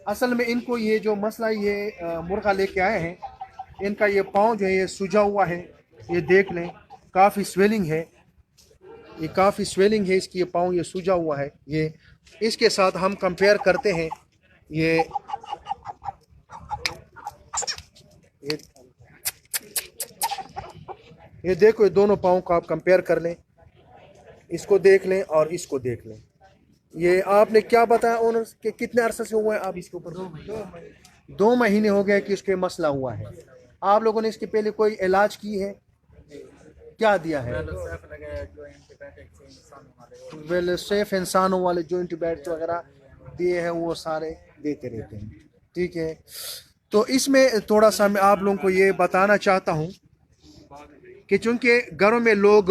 असल में इनको ये जो मसला ये मुर्गा लेके आए हैं, इनका ये पाँव जो है ये सूजा हुआ है। ये देख लें, काफ़ी स्वेलिंग है, ये काफ़ी स्वेलिंग है इसकी, ये पाँव ये सूजा हुआ है। ये इसके साथ हम कंपेयर करते हैं। ये ये ये देखो, ये दोनों पाँव को आप कंपेयर कर लें, इसको देख लें और इसको देख लें। ये आपने क्या बताया ओनर के कितने अरसे से हुआ है आप इसके ऊपर? 2 महीने हो गए कि इसके मसला हुआ है। आप लोगों ने इसके पहले कोई इलाज की है? क्या दिया है? वेल सेफ इंसानों वाले जो एंटीबायोटिक वगैरह दिए हैं वो सारे देते रहते हैं। ठीक है, तो इसमें थोड़ा सा मैं आप लोगों को ये बताना चाहता हूँ कि चूंकि घरों में लोग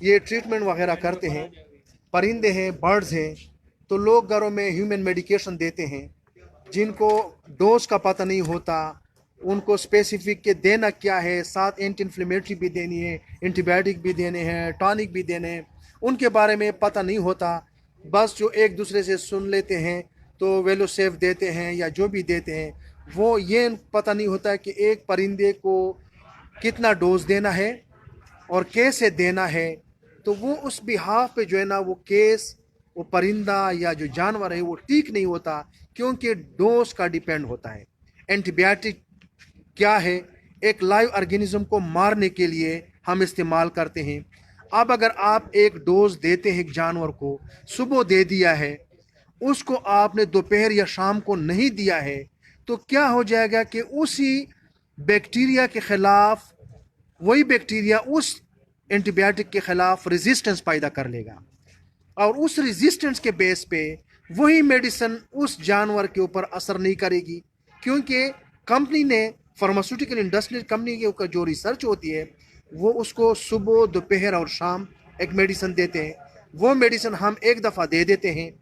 ये ट्रीटमेंट वगैरह करते हैं, परिंदे हैं, बर्ड्स हैं, तो लोग घरों में ह्यूमन मेडिकेशन देते हैं जिनको डोज का पता नहीं होता, उनको स्पेसिफिक के देना क्या है, साथ एंटी इन्फ्लेमेटरी भी देनी है, एंटीबायोटिक भी देने हैं, टॉनिक भी देने हैं, उनके बारे में पता नहीं होता। बस जो एक दूसरे से सुन लेते हैं तो वेलोसेफ देते हैं या जो भी देते हैं, वो ये पता नहीं होता कि एक परिंदे को कितना डोज देना है और कैसे देना है। तो वो उस बिहाफ पे जो है ना वो केस, वो परिंदा या जो जानवर है वो ठीक नहीं होता, क्योंकि डोज का डिपेंड होता है। एंटीबायोटिक क्या है? एक लाइव ऑर्गेनिज्म को मारने के लिए हम इस्तेमाल करते हैं। अब अगर आप एक डोज देते हैं एक जानवर को, सुबह दे दिया है, उसको आपने दोपहर या शाम को नहीं दिया है, तो क्या हो जाएगा कि उसी बैक्टीरिया के खिलाफ वही बैक्टीरिया उस एंटीबायोटिक के खिलाफ रेजिस्टेंस पैदा कर लेगा, और उस रेजिस्टेंस के बेस पे वही मेडिसिन उस जानवर के ऊपर असर नहीं करेगी, क्योंकि कंपनी ने, फार्मास्यूटिकल इंडस्ट्री कंपनी के ऊपर जो रिसर्च होती है वो उसको सुबह, दोपहर और शाम एक मेडिसिन देते हैं। वो मेडिसिन हम एक दफ़ा दे देते हैं,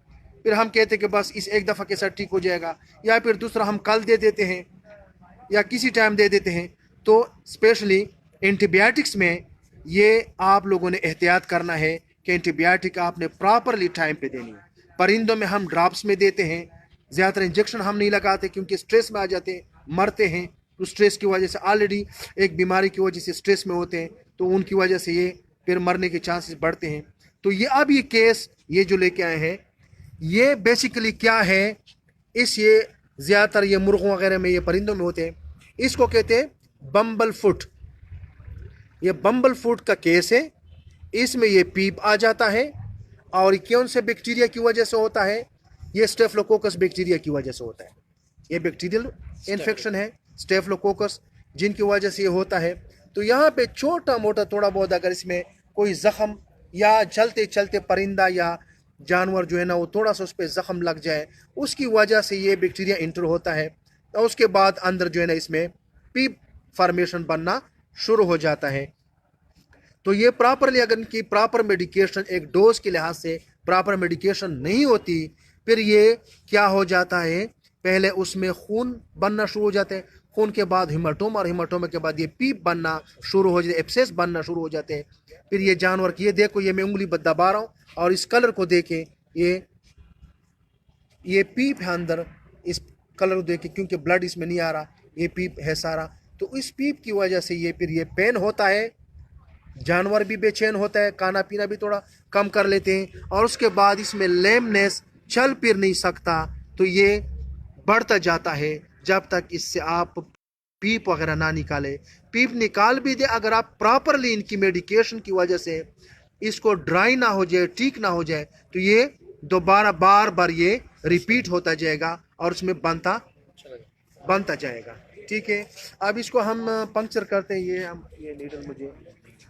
फिर हम कहते हैं कि बस इस एक दफ़ा के साथ ठीक हो जाएगा, या फिर दूसरा हम कल दे देते हैं या किसी टाइम दे देते हैं। तो स्पेशली एंटीबायोटिक्स में ये आप लोगों ने एहतियात करना है कि एंटीबायोटिक आपने प्रॉपरली टाइम पे देनी है। परिंदों में हम ड्रॉप्स में देते हैं, ज़्यादातर इंजेक्शन हम नहीं लगाते क्योंकि स्ट्रेस में आ जाते हैं, मरते हैं। तो स्ट्रेस की वजह से, ऑलरेडी एक बीमारी की वजह से स्ट्रेस में होते हैं, तो उनकी वजह से ये फिर मरने के चांसेस बढ़ते हैं। तो ये अब ये केस ये जो लेके आए हैं, ये बेसिकली क्या है, ये ज़्यादातर ये मुर्गों वगैरह में, ये परिंदों में होते हैं, इसको कहते हैं बम्बल फुट। ये बम्बल फुट का केस है। इसमें ये पीप आ जाता है, और कौन से बैक्टीरिया की वजह से होता है? ये स्टेफलोकोकस बैक्टीरिया की वजह से होता है। ये बैक्टीरियल इन्फेक्शन है, स्टेफलोकोकस, जिनकी वजह से ये होता है। तो यहाँ पे छोटा मोटा थोड़ा बहुत अगर इसमें कोई ज़ख्म या चलते चलते परिंदा या जानवर जो है ना वो थोड़ा सा उस पर ज़ख्म लग जाए, उसकी वजह से ये बैक्टीरिया इंटर होता है, और उसके बाद अंदर जो है ना इसमें पीप फॉर्मेशन बनना शुरू हो जाता है। तो ये प्रॉपरली अगर इनकी प्रॉपर मेडिकेशन, एक डोज के लिहाज से प्रॉपर मेडिकेशन नहीं होती, फिर ये क्या हो जाता है, पहले उसमें खून बनना शुरू हो जाते हैं, खून के बाद हिमाटोमा, और हिमाटोमा के बाद ये पीप बनना शुरू हो जाते, एब्सेस बनना शुरू हो जाते हैं। फिर ये जानवर की, ये देखो, ये मैं उंगली दबा रहा हूँ और इस कलर को देखें, ये पीप है अंदर, इस कलर को देखें, क्योंकि ब्लड इसमें नहीं आ रहा, ये पीप है सारा। तो इस पीप की वजह से ये फिर ये पेन होता है, जानवर भी बेचैन होता है, खाना पीना भी थोड़ा कम कर लेते हैं, और उसके बाद इसमें लेमनेस, चल फिर नहीं सकता, तो ये बढ़ता जाता है जब तक इससे आप पीप वगैरह ना निकाले। पीप निकाल भी दे, अगर आप प्रॉपरली इनकी मेडिकेशन की वजह से इसको ड्राई ना हो जाए, ठीक ना हो जाए, तो ये दोबारा बार बार ये रिपीट होता जाएगा और उसमें बनता जाएगा। ठीक है, अब इसको हम पंक्चर करते हैं। ये नीडल मुझे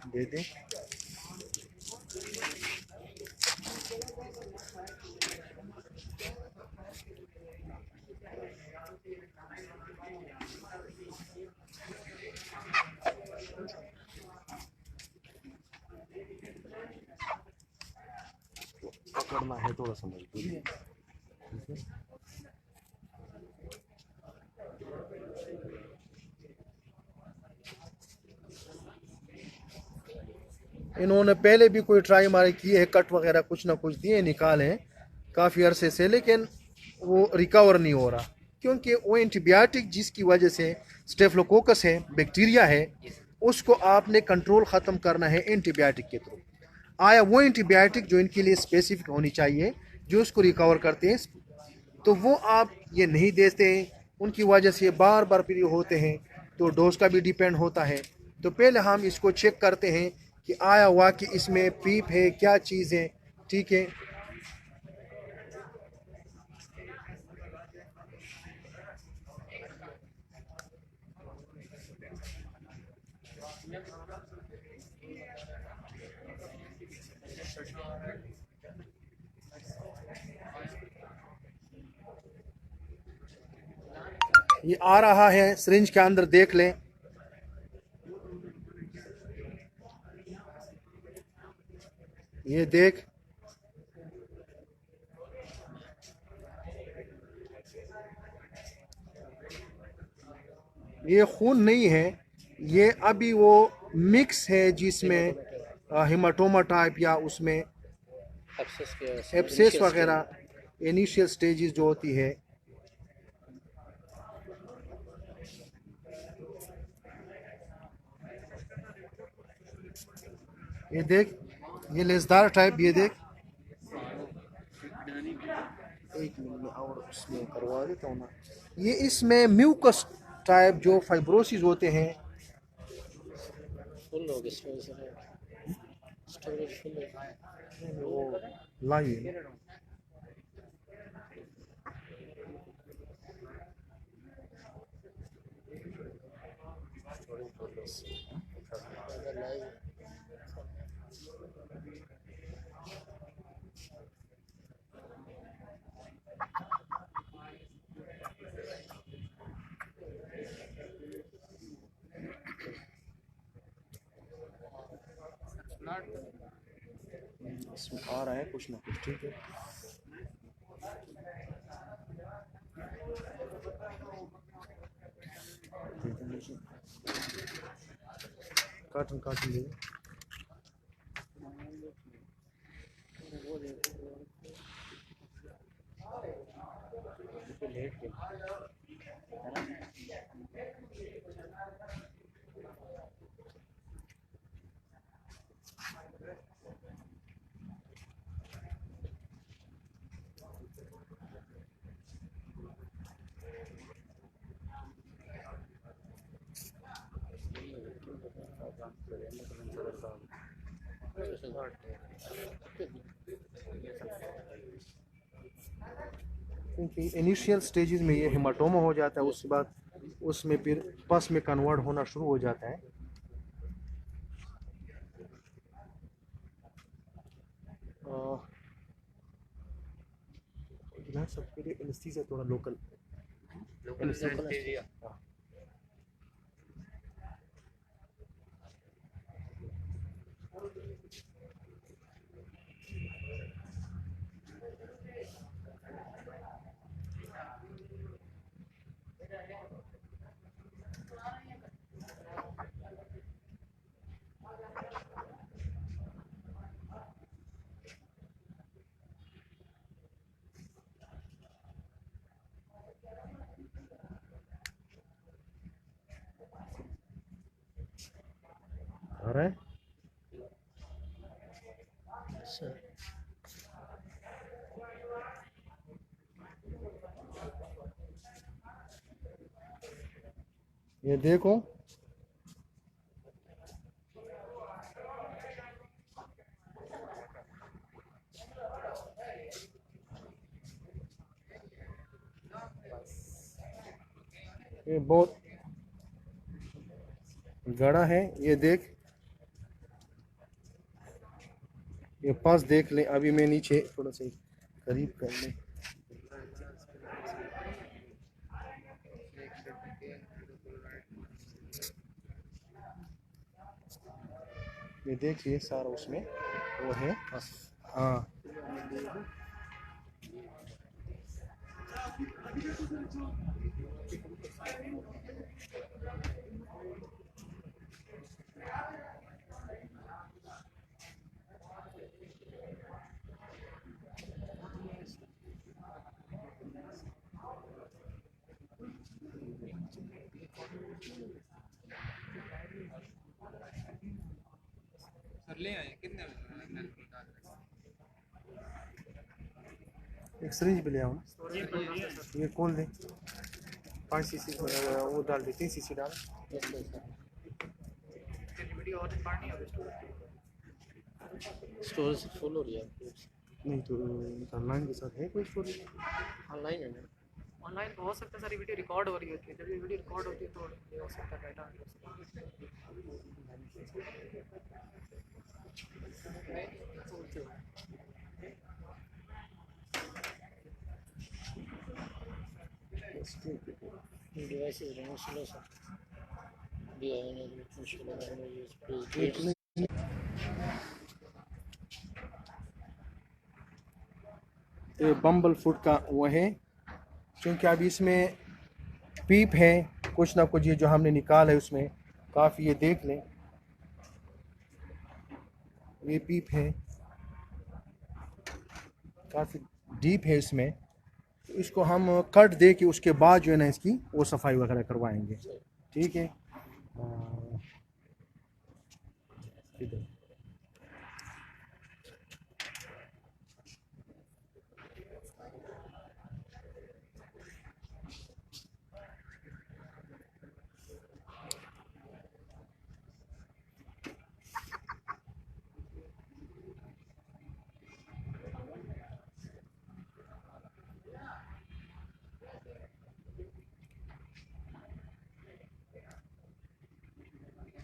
दे दें। पकड़ना है थोड़ा सा मजबूरी। इन्होंने पहले भी कोई ट्राई मारी की है, कट वगैरह कुछ ना कुछ दिए निकाले हैं काफ़ी अरसे से, लेकिन वो रिकवर नहीं हो रहा। क्योंकि वो एंटीबायोटिक जिसकी वजह से स्टेफलोकोकस है, बैक्टीरिया है, उसको आपने कंट्रोल ख़त्म करना है एंटीबायोटिक के थ्रू। आया वो एंटीबायोटिक जो इनके लिए स्पेसिफिक होनी चाहिए, जो उसको रिकवर करते हैं, तो वो आप ये नहीं देते हैं, उनकी वजह से बार बार फिर ये होते हैं। तो डोज का भी डिपेंड होता है। तो पहले हम इसको चेक करते हैं कि आया वाकई इसमें पीप है, क्या चीज़ है। ठीक है, ये आ रहा है सिरिंज के अंदर, देख लें। ये देख, ये खून नहीं है, ये अभी वो मिक्स है जिसमें हेमाटोमा टाइप या उसमें एब्सेस वगैरह इनिशियल स्टेजेस जो होती है। ये देख, ये लेसदार टाइप, ये देख। एक मिनट में और उसमें करवा देता हूँ ना। ये इसमें म्यूकस टाइप जो फाइब्रोसिस होते हैं, फुल हो गया स्टोरेज फुल हो वो लाइए। गया। इसमें आ रहा है कुछ ना कुछ। ठीक है, काटन काटन ले। क्योंकि इनिशियल स्टेजेस में ये हेमाटोमा हो जाता है, उसके बाद उसमें फिर पस में कन्वर्ट होना शुरू हो जाता है। सबके लिए एनेस्थीसिया थोड़ा लोकल एनेस्थीसिया। आ रहा है। ये देखो, ये बहुत गड़ा है। ये देख, ये पास देख ले। अभी मैं नीचे थोड़ा सा करीब कर ले। ये देखिए सारा उसमें वो है। हाँ, ले आए कितने एक सीरीज भी ले आओ ना। ये खोल दे 5 सीसी वो डाल दे 3 सीसी डाल। स्टोरेज फुल हो रही है नहीं तो ऑनलाइन के साथ है कोई स्टोरेज? ऑनलाइन है ना। ऑनलाइन तो हो सकता है, सारी वीडियो रिकॉर्ड हो रही होती है, जब ये वीडियो रिकॉर्ड होती है तो ये हो सकता है data device is running slow sir भी है मुश्किल है ये बम्बल फुट का वो है, क्योंकि अभी इसमें पीप है कुछ ना कुछ, ये जो हमने निकाला है उसमें काफ़ी, ये देख लें ये पीप है काफ़ी डीप है इसमें, तो इसको हम कट दे के उसके बाद जो है ना इसकी वो सफाई वगैरह करवाएंगे। ठीक है इधर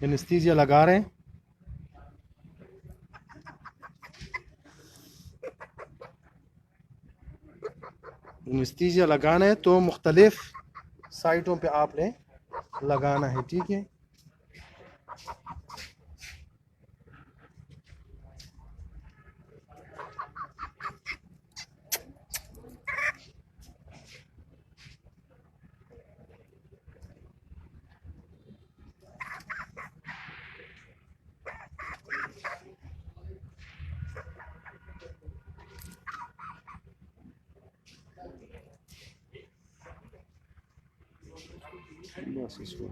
एनेस्थीसिया लगा रहे हैं। एनेस्थीसिया लगाना है तो मुख्तलिफ साइटों पे आपने लगाना है। ठीक है बस इसको